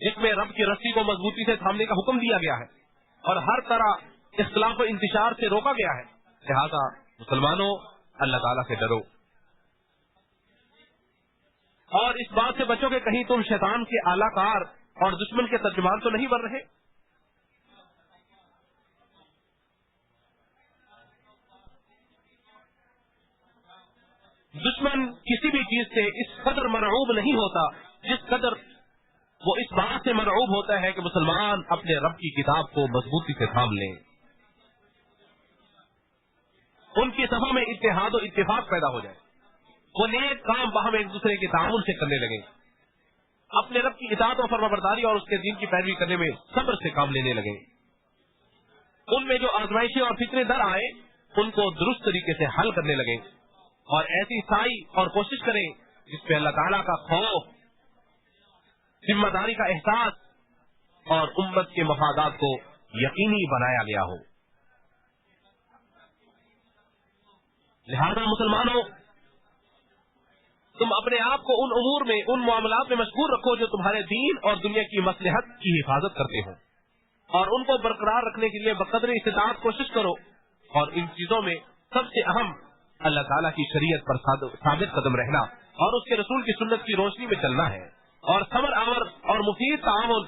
جس میں رب کی رسی کو مضبوطی سے تھامنے کا حکم دیا گیا ہے اور ہر طرح اختلاف و انتشار سے روکا گیا ہے. لہذا مسلمانوں اللہ تعالیٰ سے ڈرو اور اس بات سے بچو کہ کہیں تم شیطان کے اعلی کار اور دشمن کے ترجمان تو نہیں بن رہے. دشمن کسی بھی چیز سے اس قدر مرعوب نہیں ہوتا جس قدر وہ اس بات سے مرعوب ہوتا ہے کہ مسلمان اپنے رب کی کتاب کو مضبوطی سے تھام لیں. ان کی صفوں میں اتحاد و اتفاق پیدا ہو جائے. وہ نیک کام باہم ایک دوسرے کے تعاون سے کرنے لگے. اپنے رب کی اطاعت و فرمانبرداری اور اس کے دین کی پیروی کرنے میں صبر سے کام لینے لگے. ان میں جو آزمائشیں اور فتنے در آئے ان کو درست طریقے سے حل کرنے لگے اور ایسی سعی اور کوشش کریں جس پہ اللہ تعالیٰ کا خوف، ذمہ داری کا احساس اور امت کے مفادات کو یقینی بنایا گیا ہو. لہذا مسلمانوں تم اپنے آپ کو ان امور میں، ان معاملات میں مشغول رکھو جو تمہارے دین اور دنیا کی مصلحت کی حفاظت کرتے ہوں اور ان کو برقرار رکھنے کے لیے بقدر استطاعت کوشش کرو. اور ان چیزوں میں سب سے اہم اللہ تعالیٰ کی شریعت پر ثابت قدم رہنا اور اس کے رسول کی سنت کی روشنی میں چلنا ہے. اور صبر آور اور مفید تعاون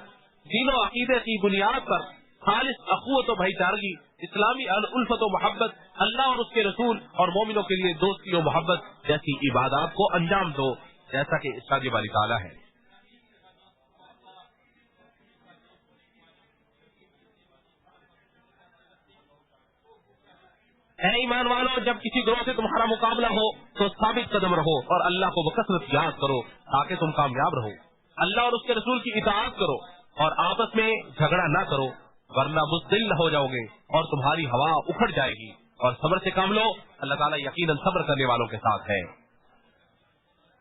دین و عقیدے کی بنیاد پر خالص اخوت و بھائی چارگی، اسلامی الفت و محبت، اللہ اور اس کے رسول اور مومنوں کے لیے دوستی و محبت جیسی عبادات کو انجام دو جیسا کہ ارشاد باری تعالیٰ ہے. اے ایمان والو، جب کسی گروہ سے تمہارا مقابلہ ہو تو ثابت قدم رہو اور اللہ کو بکثرت یاد کرو تاکہ تم کامیاب رہو. اللہ اور اس کے رسول کی اطاعت کرو اور آپس میں جھگڑا نہ کرو ورنہ بزدل ہو جاؤ گے اور تمہاری ہوا اکھڑ جائے گی. اور صبر سے کام لو، اللہ تعالیٰ یقیناً صبر کرنے والوں کے ساتھ ہے.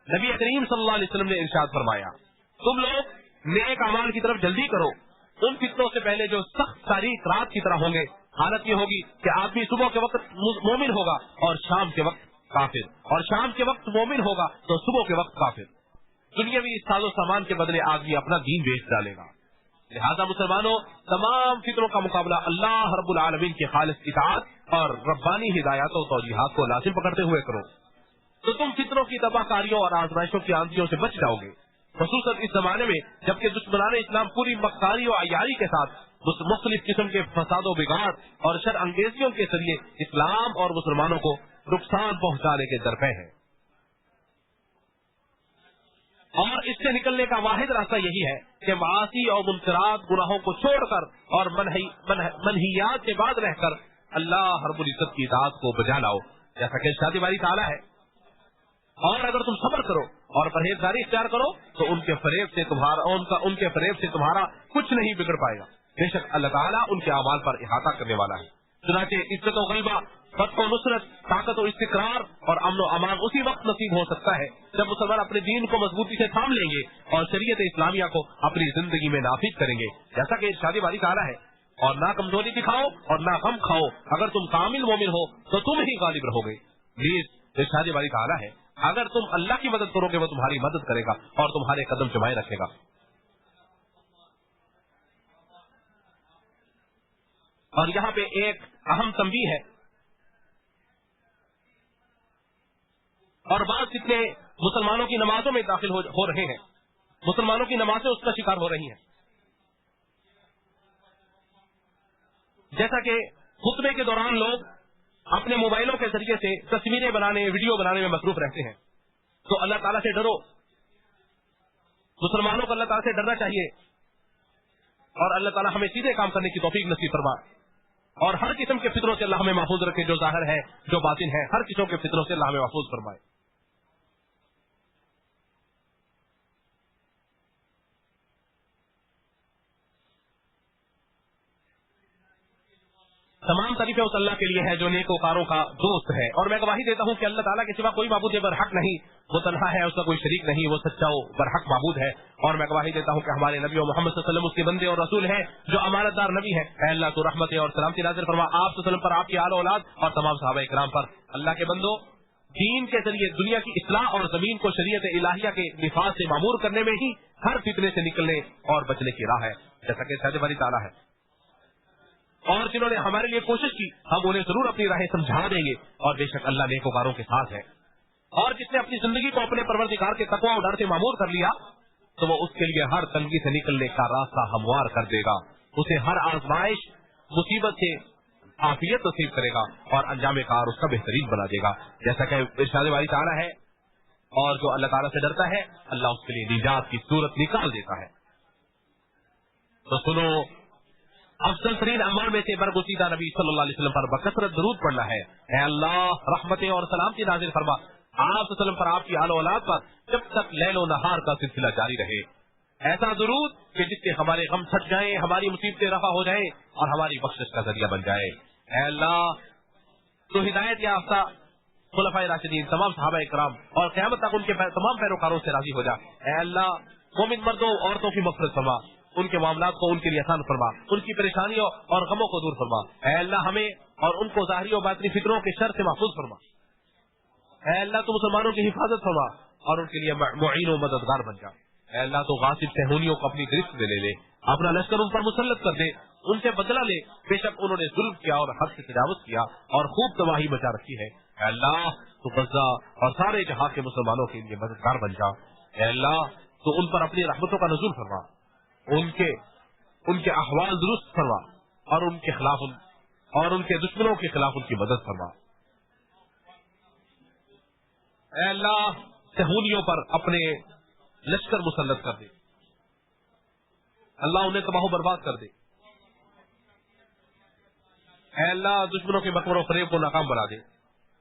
نبی کریم صلی اللہ علیہ وسلم نے ارشاد فرمایا، تم لوگ نیک اعمال کی طرف جلدی کرو ان فتنوں سے پہلے جو سخت تاریک رات کی طرح ہوں گے. حالت یہ ہوگی کہ آدمی صبح کے وقت مومن ہوگا اور شام کے وقت کافر، اور شام کے وقت مومن ہوگا تو صبح کے وقت کافر. دنیاوی ساز و سامان کے بدلے آدمی اپنا دین بیچ ڈالے گا. لہذا مسلمانوں تمام فطروں کا مقابلہ اللہ رب العالمین کی خالص اطاعت اور ربانی ہدایات و توجیحات کو لازم پکڑتے ہوئے کرو تو تم فطروں کی تباہ کاریوں اور آزمائشوں کی آندھیوں سے بچ جاؤ گے. خصوصاً اس زمانے میں جبکہ دشمنان اسلام پوری مکاری و عیاری کے ساتھ مختلف قسم کے فساد و بگاڑ اور شر انگیزیوں کے ذریعے اسلام اور مسلمانوں کو نقصان پہنچانے کے درپے ہیں. اور اس سے نکلنے کا واحد راستہ یہی ہے کہ معاصی اور منکرات گناہوں کو چھوڑ کر اور منہیات کے بعد رہ کر اللہ رب العزت کی اطاعت کو بجا لاؤ جیسا کہ ارشاد باری تعالیٰ ہے. اور اگر تم صبر کرو اور پرہیزگاری اختیار کرو تو ان کے فریب سے تمہارا کچھ نہیں بگڑ پائے گا. بے شک اللہ تعالیٰ ان کے اعمال پر احاطہ کرنے والا ہے. چنانچہ عزت و غلبہ، فتح و نصرت، طاقت و استقرار اور امن و امان اسی وقت نصیب ہو سکتا ہے جب مسلمان اپنے دین کو مضبوطی سے تھام لیں گے اور شریعت اسلامیہ کو اپنی زندگی میں نافذ کریں گے جیسا کہ ارشاد باری تعالیٰ ہے. اور نہ کمزوری دکھاؤ اور نہ غم کھاؤ، اگر تم کامل مومن ہو تو تم ہی غالب رہو گے. پلیز ارشاد باری تعالیٰ ہے اگر تم اللہ کی مدد کرو گے وہ تمہاری مدد کرے گا اور تمہارے قدم جمائے رکھے گا. اور یہاں پہ ایک اہم تنبیہ ہے، اور بعض فتنے مسلمانوں کی نمازوں میں داخل ہو رہے ہیں، مسلمانوں کی نمازیں اس کا شکار ہو رہی ہیں. جیسا کہ خطبے کے دوران لوگ اپنے موبائلوں کے ذریعے سے تصویریں بنانے، ویڈیو بنانے میں مصروف رہتے ہیں. تو اللہ تعالیٰ سے ڈرو، مسلمانوں کو اللہ تعالیٰ سے ڈرنا چاہیے اور اللہ تعالیٰ ہمیں سیدھے کام کرنے کی توفیق نصیب فرما اور ہر قسم کے فطروں سے اللہ ہمیں محفوظ رکھے، جو ظاہر ہے جو باطن ہے، ہر قسم کے فطروں سے اللہ ہمیں محفوظ فرمائے. تمام تعریفیں اس اللہ کے لیے ہے جو نیک وکاروں کا دوست ہے، اور میں گواہی دیتا ہوں کہ اللہ تعالیٰ کے سوا کوئی معبود برحق نہیں، وہ تنہا ہے، اس کا کوئی شریک نہیں، وہ سچا و برحق معبود ہے. اور میں گواہی دیتا ہوں کہ ہمارے نبی محمد صلی اللہ علیہ وسلم اس کے بندے اور رسول ہیں جو امانت دار نبی ہے. اے اللہ تو رحمت اور سلامتی نازل فرما آپ صلی اللہ علیہ وسلم پر، آپ کی آل اولاد اور تمام صحابہ کرام پر. اللہ کے بندو، دین کے ذریعے دنیا کی اصلاح اور زمین کو شریعت الہیہ کے نفاذ سے معمور کرنے میں ہی ہر فتنے سے نکلنے اور بچنے کی راہ ہے، جیسا کہ ارشاد باری تعالیٰ ہے۔ اور جنہوں نے ہمارے لیے کوشش کی ہم انہیں ضرور اپنی راہیں سمجھا دیں گے، اور بے شک اللہ نیکوکاروں کے ساتھ ہے۔ اور جس نے اپنی زندگی کو اپنے پروردگار کے تقویٰ اور ڈر سے معمور کر لیا تو وہ اس کے لیے ہر تنگی سے نکلنے کا راستہ ہموار کر دے گا، اسے ہر آزمائش مصیبت سے عافیت نصیب کرے گا اور انجام کار اس کا بہترین بنا دے گا، جیسا کہ ارشاد باری تعالیٰ ہے۔ اور جو اللہ تعالیٰ سے ڈرتا ہے اللہ اس کے لیے نجات کی صورت نکال دیتا ہے۔ تو سنو، افضل ترین اعمال میں سے برگزیدہ نبی صلی اللہ علیہ وسلم پر بکثرت درود پڑھنا ہے۔ اے اللہ رحمتیں اور سلامتی نازل فرما آپ صلی اللہ علیہ وسلم پر، آپ کی آل و اولاد پر، جب تک لیل و نہار کا سلسلہ جاری رہے۔ ایسا درود کہ جس سے ہمارے غم چھٹ جائیں، ہماری مصیبتیں رفع ہو جائیں اور ہماری بخشش کا ذریعہ بن جائے۔ اے اللہ تو ہدایت یافتہ خلفائے راشدین، تمام صحابہ کرام اور قیامت تک ان کے تمام پیروکاروں سے راضی ہو جا۔ اے اللہ مومن مردوں عورتوں کی مغفرت فرما، ان کے معاملات کو ان کے لیے آسان فرما، ان کی پریشانیوں اور غموں کو دور فرما۔ اے اللہ ہمیں اور ان کو ظاہری و باطنی فتنوں کے شر سے محفوظ فرما۔ اے اللہ تو مسلمانوں کی حفاظت فرما اور ان کے لیے معین و مددگار بن جا۔ اے اللہ تو غاصب صہیونیوں کو اپنی گرفت میں لے لے، اپنا لشکر ان پر مسلط کر دے، ان سے بدلہ لے، بے شک انہوں نے ظلم کیا اور حد سے تجاوز کیا اور خوب تباہی مچا رکھی ہے۔ اے اللہ تو غزہ اور سارے جہاں کے مسلمانوں کے لیے مددگار بن جا۔ اے اللہ تو ان پر اپنی رحمتوں کا نزول فرما، ان کے احوال درست فرما اور ان کے خلاف اور ان کے دشمنوں کے خلاف ان کی مدد فرما۔ اے اللہ صہیونیوں پر اپنے لشکر مسلط کر دے، اللہ انہیں تباہ و برباد کر دے۔ اے اللہ دشمنوں کے مکر و فریب کو ناکام بنا دے،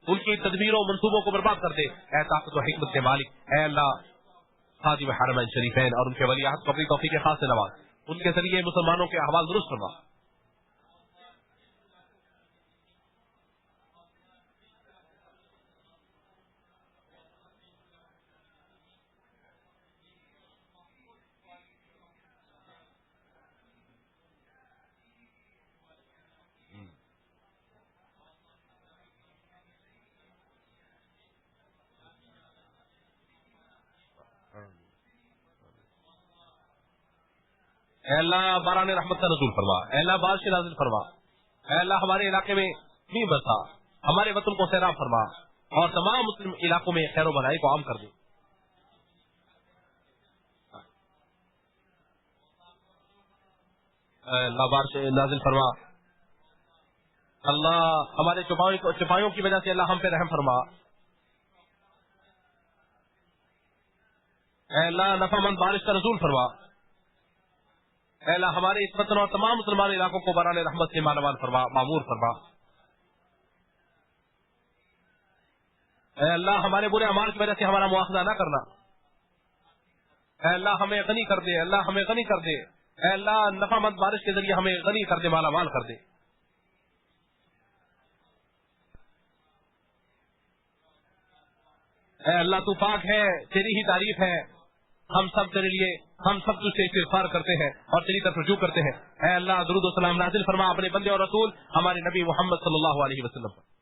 ان کی تدبیروں منصوبوں کو برباد کر دے۔ اے طاقت و حکمت کے مالک، اے اللہ خادم حرمین شریفین اور ان کے ولی عہد کو اپنی توفیق خاص سے نواز، ان کے ذریعے مسلمانوں کے احوال درست فرما۔ اے اللہ باران رحمت کا نزول فرما، اے اللہ بارش نازل فرما، اے اللہ ہمارے علاقے میں نہیں برسا، ہمارے وطن کو سیراب فرما اور تمام مسلم علاقوں میں خیر و بھلائی کو عام کر دے۔ اے اللہ بارش نازل فرما، اللہ ہمارے چپایوں کی وجہ سے اللہ ہم پہ رحم فرما۔ اے اللہ نفع مند بارش کا نزول فرما، اے اللہ ہمارے اس وطن اور تمام مسلمان علاقوں کو باران رحمت سے مالا مال فرما، معمور فرما۔ اے اللہ ہمارے برے اعمال کی وجہ سے ہمارا مواخذہ نہ کرنا، اے اللہ ہمیں غنی کر دے، اللہ ہمیں غنی کر دے، اے اللہ نفع مند بارش کے ذریعے ہمیں غنی کر دے، مالا مال کر دے۔ اے اللہ تو پاک ہے، تیری ہی تعریف ہے، ہم سب تیرے لیے، ہم سب تجھ سے استغفار کرتے ہیں اور تیری طرف رجوع کرتے ہیں۔ اے اللہ درود و سلام نازل فرما اپنے بندے اور رسول ہمارے نبی محمد صلی اللہ علیہ وسلم پر۔